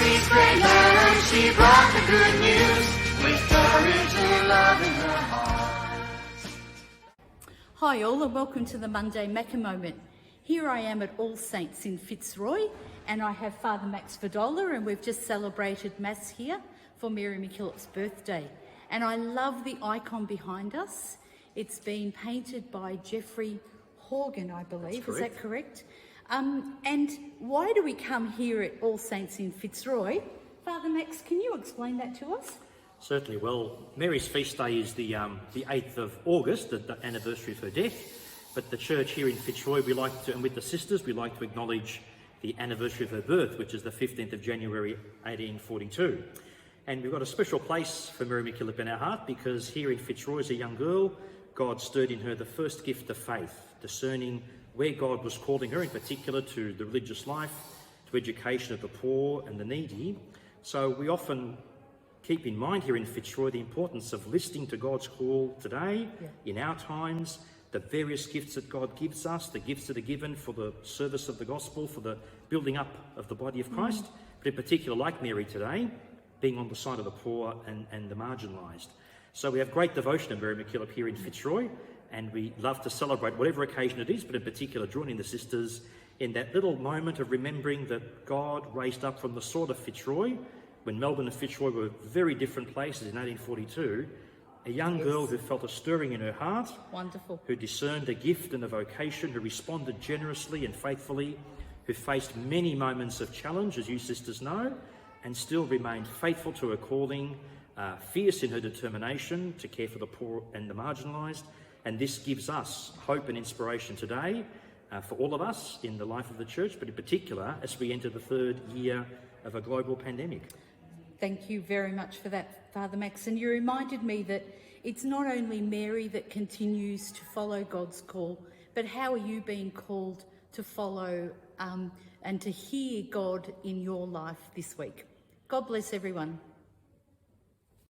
She's great and she brought the good news with courage and love in her heart. Hi all and welcome to the Monday MacKa Moment. Here I am at All Saints in Fitzroy and I have Father Max Vodola and we've just celebrated Mass here for Mary MacKillop's birthday. And I love the icon behind us. It's been painted by Jeffrey Horgan, I believe. Is that correct? And why do we come here at All Saints in Fitzroy? Father Max, can you explain that to us? Certainly. Well, Mary's feast day is the 8th of August, the anniversary of her death. But the church here in Fitzroy, we like to, and with the sisters, we like to acknowledge the anniversary of her birth, which is the 15th of January 1842. And we've got a special place for Mary MacKillop in our heart because here in Fitzroy, as a young girl, God stirred in her the first gift of faith, discerning where God was calling her, in particular to the religious life, to education of the poor and the needy. So we often keep in mind here in Fitzroy the importance of listening to God's call today, in our times, the various gifts that God gives us, the gifts that are given for the service of the gospel, for the building up of the body of Christ, but in particular, like Mary today, being on the side of the poor and the marginalised. So we have great devotion of Mary MacKillop here in Fitzroy, and we love to celebrate whatever occasion it is, but in particular joining the sisters in that little moment of remembering that God raised up from the sword of Fitzroy, when Melbourne and Fitzroy were very different places in 1842, a young girl who felt a stirring in her heart, who discerned a gift and a vocation, who responded generously and faithfully, who faced many moments of challenge, as you sisters know, and still remained faithful to her calling, fierce in her determination to care for the poor and the marginalised. And this gives us hope and inspiration today for all of us in the life of the church, but in particular as we enter the third year of a global pandemic. Thank you very much for that, Father Max. And you reminded me that it's not only Mary that continues to follow God's call, but how are you being called to follow and to hear God in your life this week? God bless everyone.